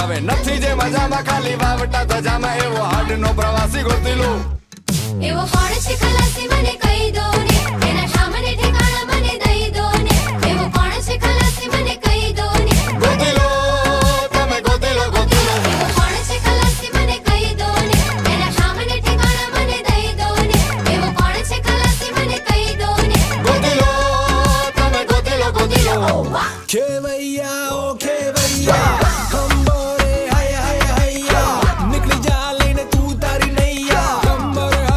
હવે નથી જે મજામાં ખાલી વાવટા ધજામાં એવો હાડનો પ્રવાસી ગોતી લો એવો કોણ છે ખલાસી મને કહી દો ને એના સામને ઠેકાણા મને દઈ દો ને એવો કોણ છે ખલાસી મને કહી દો ને ગોતી લો તમે ગોતી લો એવો કોણ છે ખલાસી મને કહી દો ને એના સામને ઠેકાણા મને દઈ દો ને એવો કોણ છે ખલાસી મને કહી દો ને ગોતી લો તમે ગોતી લો ખેવૈયાઓ